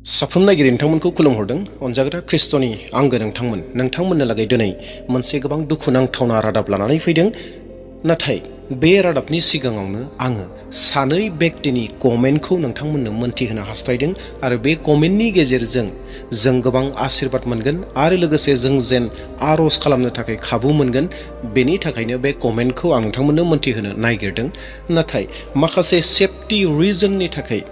साफ्रोम नायगिरि नोंथांमोनखौ खुलुमहरदों। अनजाग्रा ख्रिस्ट'नि आंगो नोंथांमोननो लागै दिनै मोनसे गोबां दुखुनांथावना रादाब लानानै फैदों। नाथाय बे रादाबनि सिगाङावनो आङो सानै व्यक्तिनि कमेन्टखौ नोंथांमोननो मोनथिहोनो हास्थायदों आरो बे कमेन्टनि गेजेरजों जों गोबां आशीर्बाद मोनगोन आरो लोगोसे जों जेन आर'ज खालामनो थाखाय खाबु मोनगोन। बेनि थाखायनो बे कमेन्टखौ आं नोंथांमोननो मोनथिहोनो नागिरदों। नाथाय माखासे सेफटि रिजननि थाखाय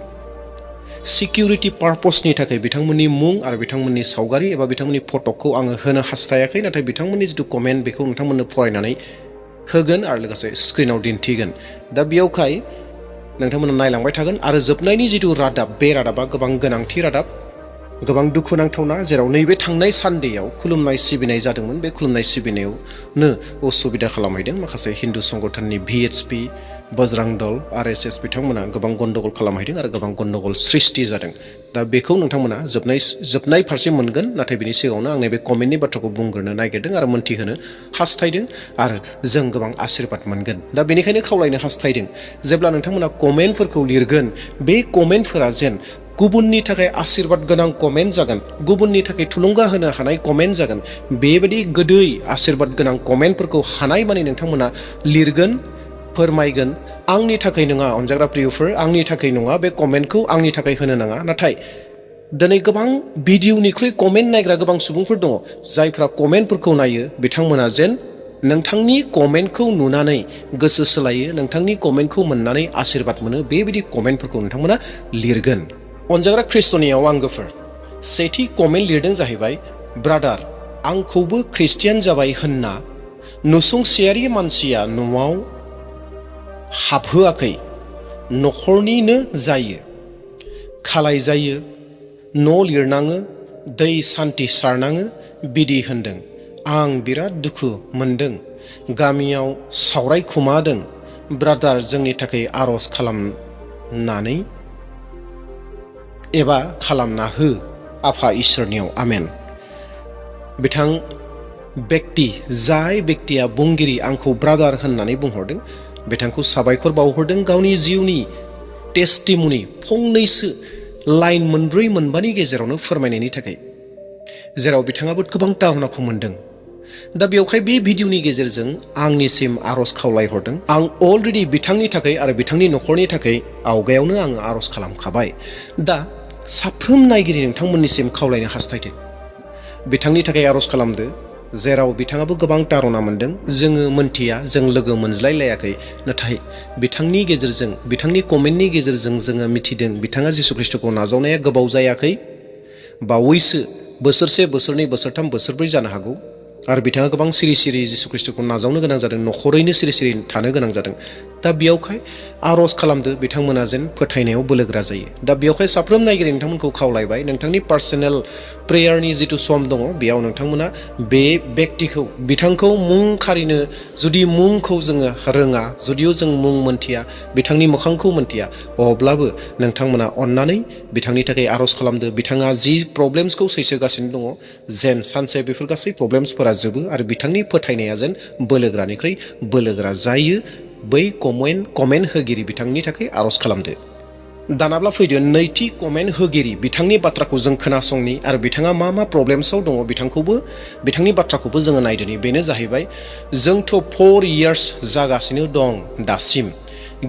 सिकिउरिटि पार्पसनि थाखाय बिथांमोननि मुं आरो बिथांमोननि सावगारि एबा बिथांमोननि फट'खौ आङो होनो हास्थायाखै। नाथाय बिथांमोननि जिथु कमेन्ट बेखौ नोंथांमोननो फरायनानै होगोन आरो लोगोसे स्क्रिनाव दिन्थिगोन। दा बेयावहाय नोंथांमोना नायलांबाय थागोन आरो जोबनायनि जिथु रादाब, बे रादाबा गोबां गोनांथि रादाब, गोबां दुखुनांथावना, जेराव नैबे थांनाय सानदेयाव खुलुमनाय सिबिनाय जादोंमोन। बे खुलुमनाय सिबिनायावनो उसुबिदा खालामहैदों माखासे हिन्दु संगठननि VHP, बजरां दल, RSS बिथांमोना गोबां गन्दगल खालामहैदों आरो गोबां गन्दगल सृष्टि जादों। दा बेखौ नोंथांमोना जोबनाय फारसे मोनगोन। नाथाय बिनि सिगाङावनो आं नैबे कमेन्टनि बाथ्राखौ बुंग्रोनो नागिरदों आरो मोनथिहोनो हास्थायदों आरो जों गोबां आशीर्बाद मोनगोन। दा बेनिखायनो खावलायनो हास्थायदों, जेब्ला नोंथांमोना कमेन्टफोरखौ लिरगोन, बे कमेन्टफोरा जेन गुबुननि थाखाय आशीर्बाद गोनां कमेन्ट जागोन, गुबुननि थाखाय थुलुंगा होनो हानाय कमेन्ट जागोन। बेबायदि गोदै आशीर्बाद गोनां कमेन्टफोरखौ हानायमानि नोंथांमोना लिरगोन, फोरमायगोन। आंनि थाखाय नङा, अनजाग्रा प्रियफोर, आंनि थाखाय नङा, बे कमेन्टखौ आंनि थाखाय होनो नाङा। नाथाय दिनै गोबां भिडिअनिख्रुइ कमेन्ट नायग्रा गोबां सुबुंफोर दङ। जायफ्रा कमेन्टफोरखौ नायो बिथांमोना जेन नोंथांनि कमेन्टखौ नुनानै गोसो सोलायो, नोंथांनि कमेन्टखौ मोननानै आशीर्बाद मोनो, बेबायदि कमेन्टफोरखौ नोंथांमोना लिरगोन। अनजाग्रा ख्रिस्ट'नियाव आंगोफोर, सेथि कमेन्ट लिरदों जाहैबाय, ब्रादार, आंखौबो ख्रिस्टियान जाबाय होनना नसुंसेयारि मानसिया न'आव हाबहोआखै, न'खरनिनो जायो, खालाय जायो, न' लिरनाङो, दै सान्थि सारनाङो, बिदि होनदों। आं बिराद दुखु मोनदों, गामियाव सावरायखुमादों। ब्रादार, जोंनि थाखाय आर'ज खालामनानै एबा खालामना हो आफा इसोरनियाव, आमेन। बिथां व्यक्ति, जाय व्यक्तिया बुंगिरि आंखौ ब्रादार होननानै बुंहरदों, बिथांखौ साबायखर बावहरदों गावनि जिउनि टेस्टिमनि फंनैसो लाइन मोनब्रै मोनबानि गेजेरावनो फोरमायनायनि थाखाय, जेराव बिथाङाबो गोबां दावनाखौ मोनदों। दा बेवहाय बे भिडिअनि गेजेरजों आंनिसिम आर'ज खावलायहरदों। आं अलरेडि बिथांनि थाखाय आरो बिथांनि न'खरनि थाखाय आवगायावनो आङो आर'ज खालामखाबाय। दा साफ्रोम नायगिरि नोंथांमोननिसिम खावलायनो हास्थायदों, बिथांनि थाखाय आर'ज खालामदो, जेराव बिथाङाबो गोबां दारना मोनदों। जोङो मोनथिया, जों लोगो मोनज्लायलायाखै, नाथाय बिथांनि गेजेरजों, बिथांनि कमेन्टनि गेजेरजों जोङो मिथिदों बिथाङा जिसु ख्रिस्ट'खौ नाजावनाया गोबाव जायाखै, बावैसो बोसोरसे, बोसोरनै, बोसोरथाम, बोसोरब्रै जानो हागौ। आरो बिथाङा गोबां सिरि सिरि जिसु ख्रिस्ट'खौ नाजावनो गोनां जादों, न'खरैनो सिरि सिरि थानो गोनां जादों। दा बेयावहाय आर'ज खालामदो बिथांमोना जेन फोथायनायाव बोलोगोरा जायो। दा बेयावहाय साफ्रोम नायगिरि नोंथांमोनखौ खावलायबाय, नोंथांनि पार्सनेल प्रेयारनि जिथु सम दङ, बेयाव नोंथांमोना बे व्यक्तिखौ, बिथांखौ मुं खारिनो जुदि मुंखौ जोङो रोङा, जुदिअ जों मुं मोनथिया, बिथांनि मोखांखौ मोनथिया, अब्लाबो नोंथांमोना अननानै बिथांनि थाखाय आर'ज खालामदो। बिथाङा जि प्रब्लेम्सखौ सैसोगासिनो दङ, जेन सानसे बेफोर गासै प्रब्लेम्सफोरा जोबो आरो बिथांनि फोथायनाया जेन बोलोगोरानिख्रुइ बोलोगोरा जायो। बै कमेन्ट होगिरि बिथांनि थाखाय आर'ज खालामदो। दानाब्ला फैदो नैथि कमेन्ट होगिरि, बिथांनि बाथ्राखौ जों खोनासंनि आरो बिथाङा मा मा प्रब्लेम्सआव दङ बिथांनि बाथ्राखौबो जोङो नायदोनि। बेनो जाहैबाय, जोंथ' 4 इयार्स जागासिनो दं दासिम,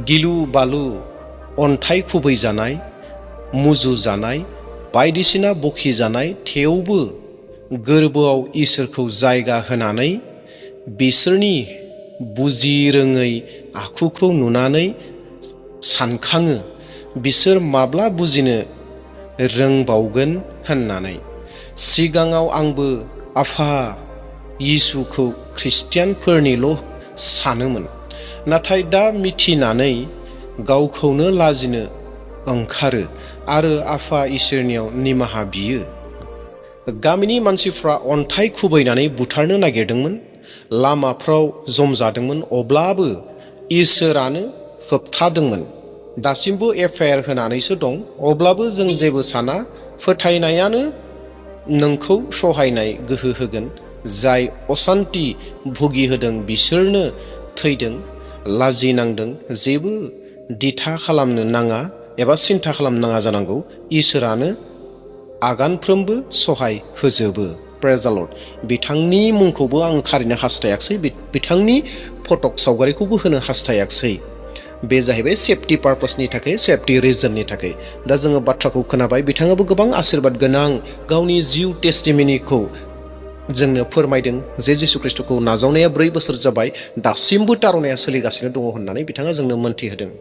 गिलु बालु, अन्थाइ खुबैजानाय, मुजुजानाय, बायदिसिना बखिजानाय, थेवबो गोरबोआव इसोरखौ जायगा होनानै बिसोरनि बुजिरोङै आखुखौ नुनानै सानखाङो, बिसोर माब्ला बुजिनो रोंबावगोन होननानै। सिगाङाव आंबो आफा इसुखौ ख्रिस्टियानफोरनिल' सानोमोन, नाथाय दा मिथिनानै गावखौनो लाजिनो ओंखारो आरो आफा इसोरनियाव निमाहा बियो। गामिनि मानसिफ्रा अन्थाइ खुबैनानै बुथारनो नागिरदोंमोन, लामाफ्राव जमजादोंमोन, अब्लाबो इसोरानो होबथादोंमोन। दासिमबो FIR होनानैसो दं, अब्लाबो जों जेबो साना, फोथायनायानो नोंखौ सहायनाय गोहो होगोन। जाय असान्ति भुगिहोदों बिसोरनो थैदों, लाजिनांदों, जेबो दिथा खालामनो नाङा एबा सिन्था खालामनाङा जानांगौ। इसोरानो आगानफ्रोमबो सहाय होजोबो। प्रेज द लर्ड। बिथांनि मुंखौबो आं खारिनो हास्थायाखिसै, बिथांनि फटक सावगारिखौबो होनो हास्थायाखिसै। बे जाहैबाय सेफटि पारपसनि थाखाय, सेफटि रिजननि थाखाय। दा जोङो बाथ्राखौ खोनाबाय, बिथाङाबो गोबां आशीर्बाद गोनां गावनि जिउ टेस्टिमनिखौ जोंनो फोरमायदों जे जिसु ख्रिस्टखौ नाजावनाया 4 बोसोर जाबाय, दासिमबो तारनाया सोलिगासिनो दङ होननानै बिथाङा जोंनो मोन्थिहोदों।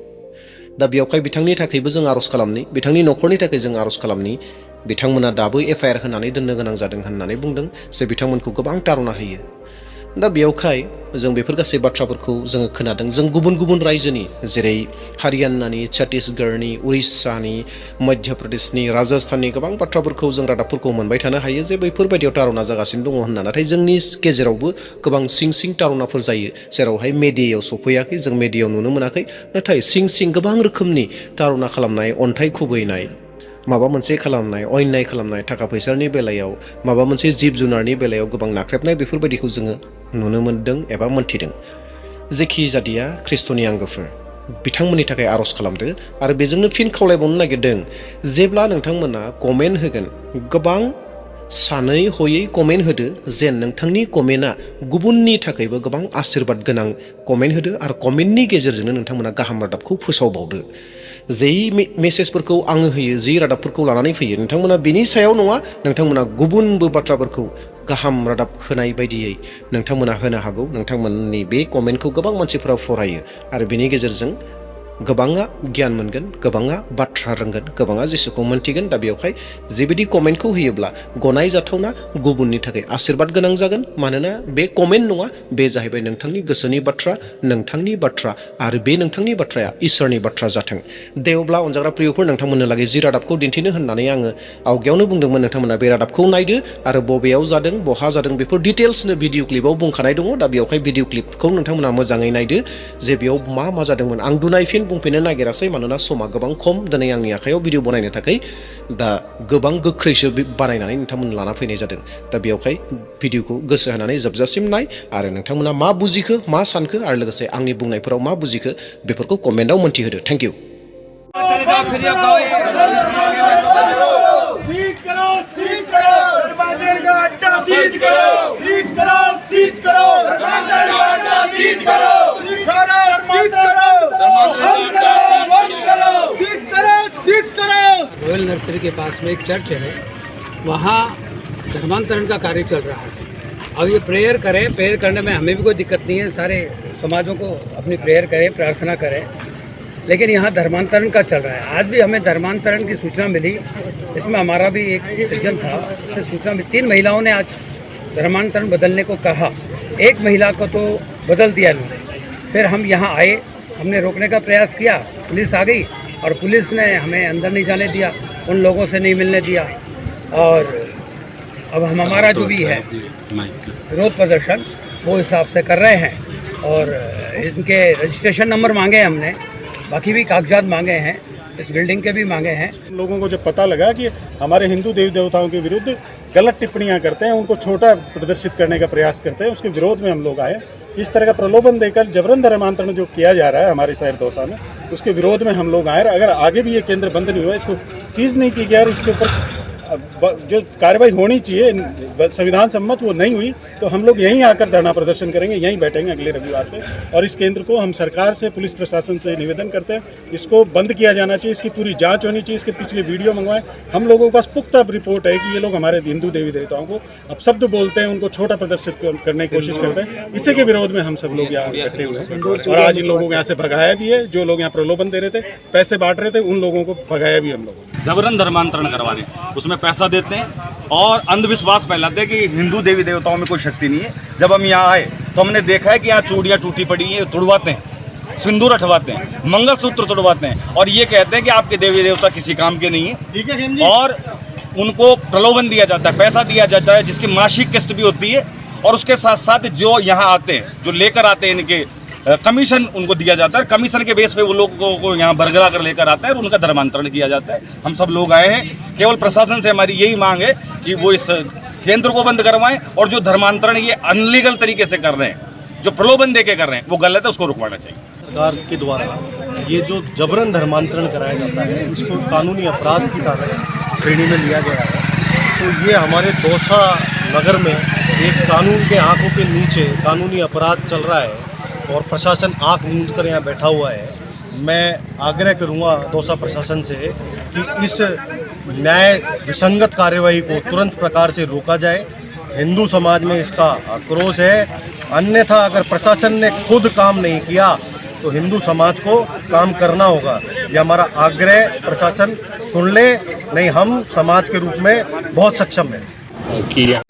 दा बेयावहाय बिथांनि थाखायबो जों आर'ज खालामनि, बिथांनि न'खरनि थाखाय जों आर'ज खालामनि। बिथांमोना दाबो FIR होनानै दोननो गोनां जादों होननानै बुंदों जे बिथांमोनखौ गोबां तारना होयो। दा बेयावहाय जों बेफोर गासै बाथ्राफोरखौ जोङो खोनादों। जों गुबुन गुबुन रायजोनि जेरै हारियानानि, छत्तीसगढ़नि, उरिष्यानि, मध्य प्रदेशनि, राजस्थाननि गोबां बाथ्राफोरखौ जों रादाबफोरखौ मोनबाय थानो हायो जे बैफोरबायदियाव तारना जागासिनो दङ होनना। नाथाय जोंनि गेजेरावबो गोबां सिं सिं तारनाफोर जायो, जेरावहाय मेडियायाव सफैयाखै, जों मेडियायाव नुनो मोनाखै। नाथाय सिं सिं गोबां रोखोमनि तारना खालामनाय, अन्थाइ खुबैनाय, माबा मोनसे खालामनाय, अन्याय खालामनाय, थाखा फैसानि बेलायाव, माबा मोनसे जिब जुनारनि बेलायाव गोबां नाख्रेबनाय, बेफोरबायदिखौ जोङो नुनो मोनदों एबा मोन्थिदों। जेखि जादिया ख्रिस्ट'नि आंगोफोर, बिथांमोननि थाखाय आर'ज खालामदो आरो बेजोंनो फिन खावलायबावनो नागिरदों जेब्ला नोंथांमोना कमेन्ट होगोन, गोबां सानै हयै कमेन्ट होदो, जेन नोंथांनि कमेन्टआ गुबुननि थाखायबो गोबां आशीर्बाद गोनां कमेन्ट होदो आरो कमेन्टनि गेजेरजोंनो नोंथांमोना गाहाम रादाबखौ फोसावबावदो। जै मेसेजफोरखौ आङो होयो, जै रादाबफोरखौ लानानै फैयो, नोंथांमोना बिनि सायाव नङा, नोंथांमोना गुबुनबो बाथ्राफोरखौ गाहाम रादाब होनाय बायदियै नोंथांमोना होनो हागौ। नोंथांमोननि बे कमेन्टखौ गोबां मानसिफोरा फरायो आरो बेनि गेजेरजों गोबाङा गियान मोनगोन, गोबाङा बाथ्रा रोंगोन, गोबाङा जिसुखौ मोन्थिगोन। दा बेवहाय जेबायदि कमेन्टखौ होयोब्ला गनायजाथावना, गुबुननि थाखाय आशीर्बाद गोनां जागोन। मानोना बे कमेन्ट नङा, बे जाहैबाय नोंथांनि गोसोनि बाथ्रा, नोंथांनि बाथ्रा, आरो बे नोंथांनि बाथ्राया इसोरनि बाथ्रा जाथों। दे अब्ला अनजाग्रा प्रियफोर, नोंथांमोननो लागै जि रादाबखौ दिन्थिनो होननानै आङो आवगायावनो बुंदोंमोन, नोंथांमोना बे रादाबखौ नायदो आरो बबेयाव जादों, बहा जादों, बेफोर डिटेल्सनो भिडिअ क्लिपाव बुंखानाय दङ। दा बेवहाय भिडिअ क्लिपखौ नोंथांमोना मोजाङै नायदो जे बेयाव मा जादोंमोन। आं दुनायफिन बुंफिननो नागिरासै, मानोना समा गोबां खम दिनै आंनि आखायाव भिडिअ बनायनो थाखाय। दा गोबां गोख्रैसो बानायनानै नोंथांमोन लाना फैनाय जादों। दा बेवहाय भिडिअखौ गोसो होनानै जोबजासिम नाय आरो नोंथांमोना मा बुजिखो, मा सानखो, आरो लोगोसे आंनि बुंनायफोराव मा बुजिखो बेफोरखौ कमेन्टआव मोन्थिहोदो। Thank you. रॉयल नर्सरी के पास में एक चर्च है, वहाँ धर्मांतरण का कार्य चल रहा है। अब ये प्रेयर करें, प्रेयर करने में हमें भी कोई दिक्कत नहीं है, सारे समाजों को अपनी प्रेयर करें, प्रार्थना करें, लेकिन यहाँ धर्मांतरण का चल रहा है। आज भी हमें धर्मांतरण की सूचना मिली, इसमें हमारा भी एक सज्जन था, उससे सूचना मिली 3 महिलाओं ने आज धर्मांतरण बदलने को कहा। एक महिला को तो बदल दिया इन्होंने। फिर हम यहाँ आए, हमने रोकने का प्रयास किया, पुलिस आ गई और पुलिस ने हमें अंदर नहीं जाने दिया, उन लोगों से नहीं मिलने दिया। और अब हम हमारा जो भी है विरोध प्रदर्शन वो हिसाब से कर रहे हैं और इनके रजिस्ट्रेशन नंबर मांगे हैं हमने, बाकी भी कागजात मांगे हैं, इस बिल्डिंग के भी मांगे हैं। लोगों को जब पता लगा कि हमारे हिंदू देवी देवताओं के विरुद्ध गलत टिप्पणियां करते हैं, उनको छोटा प्रदर्शित करने का प्रयास करते हैं, उसके विरोध में हम लोग आए। इस तरह का प्रलोभन देकर जबरन धर्मांतरण जो किया जा रहा है हमारे शहर दौसा में, उसके विरोध में हम लोग आए। अगर आगे भी ये केंद्र बंद नहीं हुआ, इसको सीज नहीं किया गया और इसके ऊपर जो कार्रवाई होनी चाहिए संविधान सम्मत वो नहीं हुई, तो हम लोग यहीं आकर धरना प्रदर्शन करेंगे, यहीं बैठेंगे अगले रविवार से। और इस केंद्र को हम सरकार से, पुलिस प्रशासन से निवेदन करते हैं, इसको बंद किया जाना चाहिए, इसकी पूरी जांच होनी चाहिए, इसके पिछले वीडियो मंगवाएं। हम लोगों के पास पुख्ता रिपोर्ट है कि ये लोग हमारे हिंदू देवी देवताओं को अपशब्द बोलते हैं, उनको छोटा प्रदर्शित करने की कोशिश करते हैं। इसी के विरोध में हम सब लोग यहाँ इकट्ठे हुए हैं और आज इन लोगों को यहाँ से भगाया भी है। जो लोग यहाँ प्रलोभन दे रहे थे, पैसे बांट रहे थे, उन लोगों को भगाया भी हम लोगों। जबरन धर्मांतरण करवा रहे हैं, उसमें पैसा देते हैं और अंधविश्वास फैलाते हैं कि हिंदू देवी देवताओं में कोई शक्ति नहीं है। जब हम यहाँ आए तो हमने देखा है कि यहाँ चूड़ियाँ टूटी पड़ी हैं, तुड़वाते हैं, सिंदूर हटवाते हैं, मंगलसूत्र तुड़वाते हैं और ये कहते हैं कि आपके देवी देवता किसी काम के नहीं है। और उनको प्रलोभन दिया जाता है, पैसा दिया जाता है, जिसकी मासिक किस्त भी होती है। और उसके साथ साथ जो यहाँ आते हैं, जो लेकर आते हैं, इनके कमीशन उनको दिया जाता है। कमीशन के बेस पे वो लोगों को यहाँ बरगला कर लेकर आता है और उनका धर्मांतरण किया जाता है। हम सब लोग आए हैं, केवल प्रशासन से हमारी यही मांग है कि वो इस केंद्र को बंद करवाएं और जो धर्मांतरण ये अनलीगल तरीके से कर रहे हैं, जो प्रलोभन दे के कर रहे हैं, वो गलत है, उसको रुकवाना चाहिए। सरकार के द्वारा ये जो जबरन धर्मांतरण कराया जाता है, इसको कानूनी अपराध की तरह श्रेणी में लिया गया है। तो ये हमारे दौसा नगर में एक कानून के आंखों के नीचे कानूनी अपराध चल रहा है और प्रशासन आंख मूंद कर यहाँ बैठा हुआ है। मैं आग्रह करूँगा दौसा प्रशासन से कि इस न्याय विसंगत कार्यवाही को तुरंत प्रकार से रोका जाए। हिंदू समाज में इसका आक्रोश है, अन्यथा अगर प्रशासन ने खुद काम नहीं किया तो हिंदू समाज को काम करना होगा। यह हमारा आग्रह प्रशासन सुन ले, नहीं हम समाज के रूप में बहुत सक्षम हैं।